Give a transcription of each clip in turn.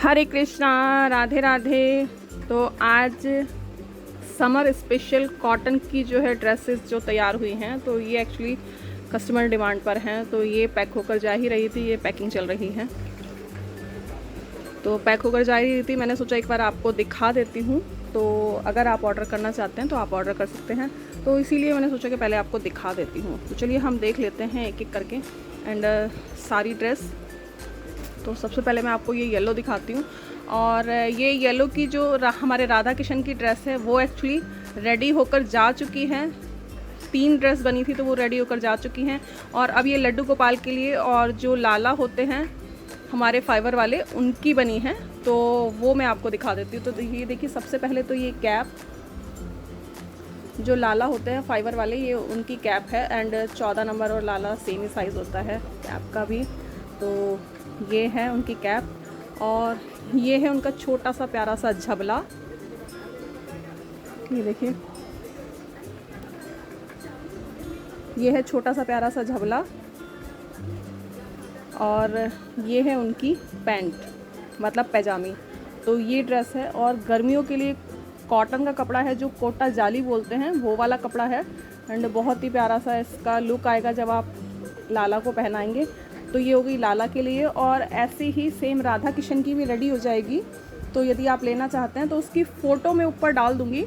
हरे कृष्णा, राधे राधे। तो आज summer special cotton की जो है ड्रेसेस जो तैयार हुई हैं, तो ये एक्चुअली कस्टमर डिमांड पर हैं। तो ये पैक होकर जा ही रही थी, ये पैकिंग चल रही है। तो पैक होकर जा रही थी, मैंने सोचा एक बार आपको दिखा देती हूँ। तो अगर आप ऑर्डर करना चाहते हैं तो आप ऑर्डर कर सकते हैं। तो इसीलिए मैंने सोचा कि पहले आपको दिखा देती हूँ। तो चलिए हम देख लेते हैं एक एक करके एंड सारी ड्रेस। तो सबसे पहले मैं आपको ये येलो दिखाती हूँ। और ये येलो की जो हमारे राधा किशन की ड्रेस है वो एक्चुअली रेडी होकर जा चुकी है। 3 ड्रेस बनी थी तो वो रेडी होकर जा चुकी हैं। और अब ये लड्डू गोपाल के लिए और जो लाला होते हैं हमारे फाइबर वाले, उनकी बनी हैं। तो वो मैं आपको दिखा देती हूँ। तो ये देखिए, सबसे पहले तो ये कैप, जो लाला होते हैं फाइबर वाले, ये उनकी कैप है। एंड 14 नंबर और लाला सेम ही साइज़ होता है कैप का भी। तो ये है उनकी कैप और ये है उनका छोटा सा प्यारा सा झबला। ये देखिए, ये है छोटा सा प्यारा सा झबला। और ये है उनकी पैंट, मतलब पैजामी। तो ये ड्रेस है और गर्मियों के लिए कॉटन का कपड़ा है, जो कोटा जाली बोलते हैं, वो वाला कपड़ा है। एंड बहुत ही प्यारा सा इसका लुक आएगा जब आप लाला को पहनाएंगे। तो ये होगी लाला के लिए। और ऐसे ही सेम राधा किशन की भी रेडी हो जाएगी। तो यदि आप लेना चाहते हैं तो उसकी फ़ोटो मैं ऊपर डाल दूँगी,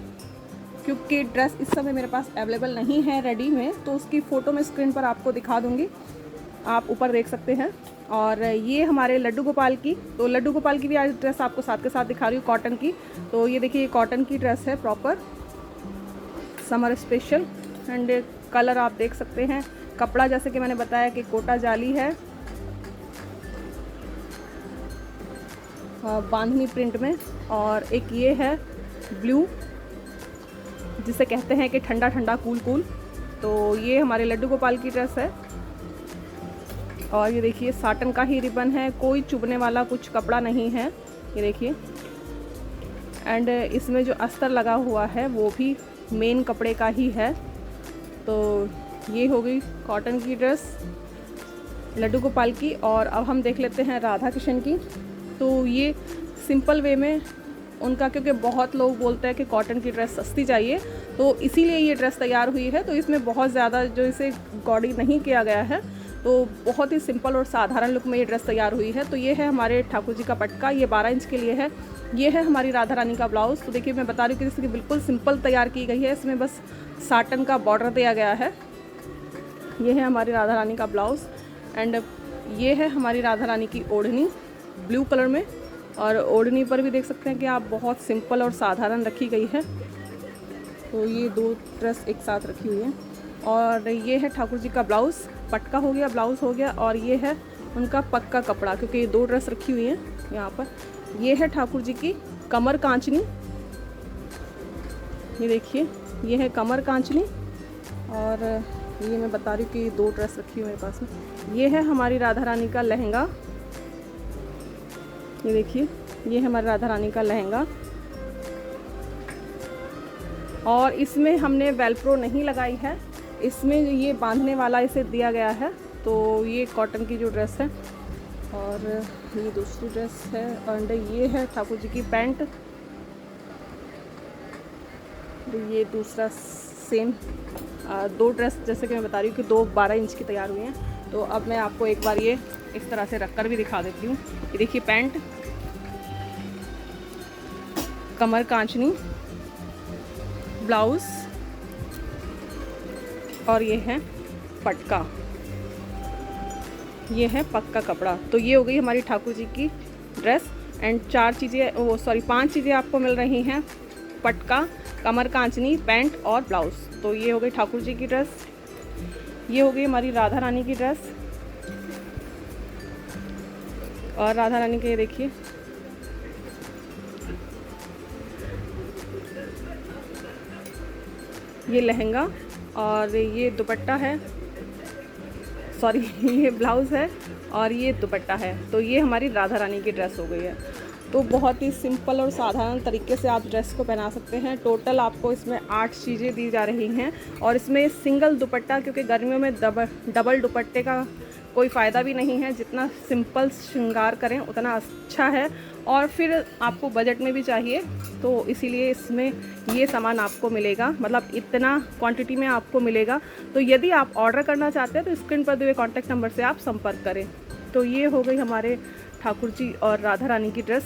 क्योंकि ड्रेस इस समय मेरे पास अवेलेबल नहीं है रेडी में। तो उसकी फ़ोटो मैं स्क्रीन पर आपको दिखा दूँगी, आप ऊपर देख सकते हैं। और ये हमारे लड्डू गोपाल की, तो लड्डू गोपाल की भी आज ड्रेस आपको साथ के साथ दिखा रही हूँ कॉटन की। तो ये देखिए, ये कॉटन की ड्रेस है proper summer special. And colour आप देख सकते हैं। कपड़ा जैसे कि मैंने बताया कि कोटा जाली है, बांधनी प्रिंट में। और एक ये है ब्लू, जिसे कहते हैं कि ठंडा ठंडा कूल कूल। तो ये हमारे लड्डू गोपाल की ड्रेस है। और ये देखिए, साटन का ही रिबन है, कोई चुभने वाला कुछ कपड़ा नहीं है। ये देखिए, एंड इसमें जो अस्तर लगा हुआ है वो भी मेन कपड़े का ही है। तो ये हो गई कॉटन की ड्रेस लड्डू गोपाल की। और अब हम देख लेते हैं राधा किशन की। तो ये सिंपल वे में उनका, क्योंकि बहुत लोग बोलते हैं कि कॉटन की ड्रेस सस्ती चाहिए, तो इसीलिए ये ड्रेस तैयार हुई है। तो इसमें बहुत ज़्यादा जो इसे गॉडी नहीं किया गया है, तो बहुत ही सिंपल और साधारण लुक में ये ड्रेस तैयार हुई है। तो ये है हमारे ठाकुर जी का पटका, ये 12 इंच के लिए है। ये है हमारी राधा रानी का ब्लाउज़। तो देखिए, मैं बता रही हूँ कि इसकी बिल्कुल सिंपल तैयार की गई है। इसमें बस साटन का बॉर्डर दिया गया है। ये है हमारी राधा रानी का ब्लाउज़। एंड ये है हमारी राधा रानी की ओढ़नी ब्लू कलर में। और ओढ़नी पर भी देख सकते हैं कि आप बहुत सिंपल और साधारण रखी गई है। तो ये 2 ड्रेस एक साथ रखी हुई है। और ये है ठाकुर जी का ब्लाउज़, पटका हो गया, ब्लाउज़ हो गया। और ये है उनका पक्का कपड़ा, क्योंकि ये 2 ड्रेस रखी हुई हैं यहाँ पर। ये है ठाकुर जी की कमर कांचनी। ये देखिए, ये है कमर कांचनी। और ये मैं बता रही हूँ कि 2 ड्रेस रखी हुई है मेरे पास में। ये है हमारी राधा रानी का लहंगा। ये देखिए, ये है हमारी राधा रानी का लहंगा। और इसमें हमने वेलक्रो नहीं लगाई है, इसमें ये बांधने वाला इसे दिया गया है। तो ये कॉटन की जो ड्रेस है। और ये दूसरी ड्रेस है। और ये है ठाकुर जी की पैंट। ये दूसरा सेम 2 ड्रेस, जैसे कि मैं बता रही हूँ कि 2 12 इंच की तैयार हुई हैं। तो अब मैं आपको एक बार ये इस तरह से रखकर भी दिखा देती हूँ। ये देखिए, पैंट, कमर कांचनी, ब्लाउज़, और ये है पटका, ये है पक्का कपड़ा। तो ये हो गई हमारी ठाकुर जी की ड्रेस। एंड 5 चीज़ें आपको मिल रही हैं, पटका, कमर कांचनी, पैंट और ब्लाउज़। तो ये हो गई ठाकुर जी की ड्रेस। ये हो गई हमारी राधा रानी की ड्रेस। और राधा रानी के देखिए, ये लहंगा और ये दुपट्टा है, सॉरी ये ब्लाउज़ है और ये दुपट्टा है। तो ये हमारी राधा रानी की ड्रेस हो गई है। तो बहुत ही सिंपल और साधारण तरीके से आप ड्रेस को पहना सकते हैं। टोटल आपको इसमें 8 चीज़ें दी जा रही हैं। और इसमें सिंगल दुपट्टा, क्योंकि गर्मियों में डबल दुपट्टे का कोई फ़ायदा भी नहीं है। जितना सिंपल श्रृंगार करें उतना अच्छा है, और फिर आपको बजट में भी चाहिए, तो इसीलिए इसमें ये सामान आपको मिलेगा, मतलब इतना क्वांटिटी में आपको मिलेगा। तो यदि आप ऑर्डर करना चाहते हैं तो स्क्रीन पर दिए हुए कॉन्टैक्ट नंबर से आप संपर्क करें। तो ये हो गई हमारे ठाकुर जी और राधा रानी की ड्रेस।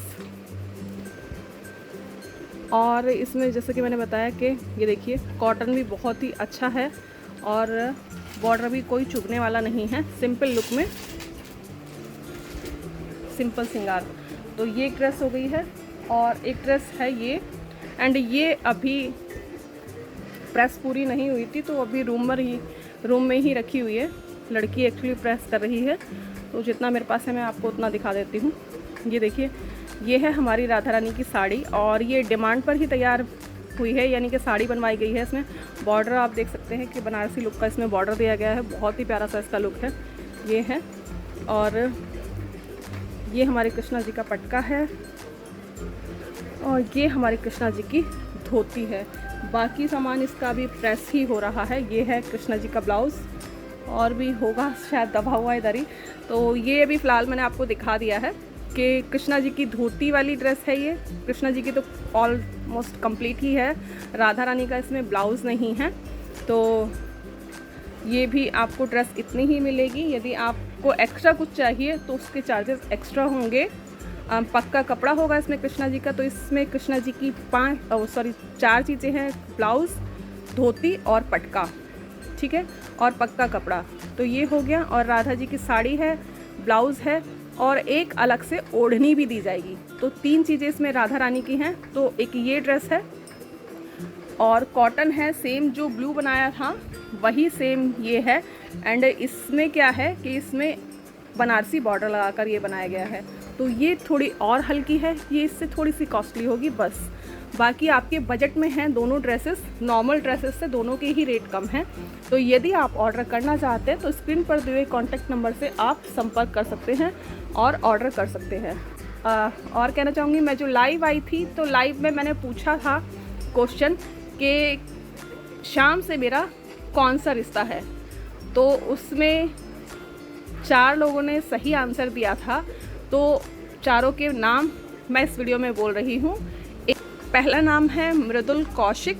और इसमें जैसे कि मैंने बताया कि ये देखिए कॉटन भी बहुत ही अच्छा है, और बॉर्डर भी कोई चुभने वाला नहीं है, सिंपल लुक में सिंपल श्रृंगार। तो ये ड्रेस हो गई है, और एक ड्रेस है ये, एंड ये अभी प्रेस पूरी नहीं हुई थी, तो अभी रूम में ही रखी हुई है। लड़की एक्चुअली प्रेस कर रही है, तो जितना मेरे पास है मैं आपको उतना दिखा देती हूँ। ये देखिए, ये है हमारी राधा रानी की साड़ी, और ये डिमांड पर ही तैयार हुई है, यानी कि साड़ी बनवाई गई है। इसमें बॉर्डर आप देख सकते हैं कि बनारसी लुक का इसमें बॉर्डर दिया गया है, बहुत ही प्यारा सा इसका लुक है। ये है, और ये हमारे कृष्णा जी का पटका है, और ये हमारी कृष्णा जी की धोती है। बाकी सामान इसका भी प्रेस ही हो रहा है। ये है कृष्णा जी का ब्लाउज़, और भी होगा शायद दबा हुआ इधर ही। तो ये अभी फ़िलहाल मैंने आपको दिखा दिया है कि कृष्णा जी की धोती वाली ड्रेस है ये। कृष्णा जी की तो ऑलमोस्ट कंप्लीट ही है, राधा रानी का इसमें ब्लाउज़ नहीं है। तो ये भी आपको ड्रेस इतनी ही मिलेगी। यदि आपको एक्स्ट्रा कुछ चाहिए तो उसके चार्जेस एक्स्ट्रा होंगे। पक्का कपड़ा होगा इसमें कृष्णा जी का। तो इसमें कृष्णा जी की 4 चीज़ें हैं, ब्लाउज़, धोती और पटका, ठीक है, और पक्का कपड़ा। तो ये हो गया। और राधा जी की साड़ी है, ब्लाउज़ है, और एक अलग से ओढ़नी भी दी जाएगी। तो 3 चीज़ें इसमें राधा रानी की हैं। तो एक ये ड्रेस है, और कॉटन है, सेम जो ब्लू बनाया था वही सेम ये है। एंड इसमें क्या है कि इसमें बनारसी बॉर्डर लगाकर ये बनाया गया है। तो ये थोड़ी और हल्की है, ये इससे थोड़ी सी कॉस्टली होगी बस। बाकी आपके बजट में हैं दोनों ड्रेसेस, नॉर्मल ड्रेसेस से दोनों के ही रेट कम हैं। तो यदि आप ऑर्डर करना चाहते हैं तो स्क्रीन पर दिए हुए कॉन्टैक्ट नंबर से आप संपर्क कर सकते हैं और ऑर्डर कर सकते हैं। और कहना चाहूँगी, मैं जो लाइव आई थी तो लाइव में मैंने पूछा था क्वेश्चन कि शाम से मेरा कौन सा रिश्ता है, तो उसमें 4 लोगों ने सही आंसर दिया था। तो चारों के नाम मैं इस वीडियो में बोल रही हूँ। पहला नाम है मृदुल कौशिक,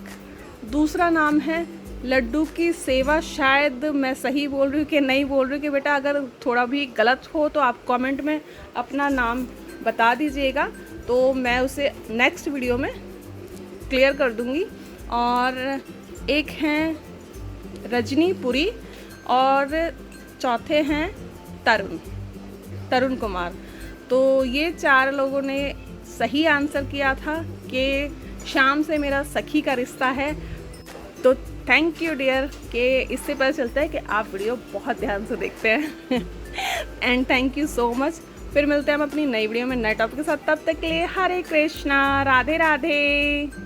दूसरा नाम है लड्डू की सेवा। शायद मैं सही बोल रही हूँ कि नहीं बोल रही हूँ, कि बेटा अगर थोड़ा भी गलत हो तो आप कमेंट में अपना नाम बता दीजिएगा, तो मैं उसे नेक्स्ट वीडियो में क्लियर कर दूँगी। और एक हैं रजनी पुरी, और चौथे हैं तरुण कुमार। तो ये 4 लोगों ने सही आंसर किया था कि शाम से मेरा सखी का रिश्ता है। तो थैंक यू डियर, कि इससे पता चलता है कि आप वीडियो बहुत ध्यान से देखते हैं। And thank you so much. फिर मिलते हैं हम अपनी नई वीडियो में नए टॉपिक के साथ। तब तक के लिए हरे कृष्णा, राधे राधे।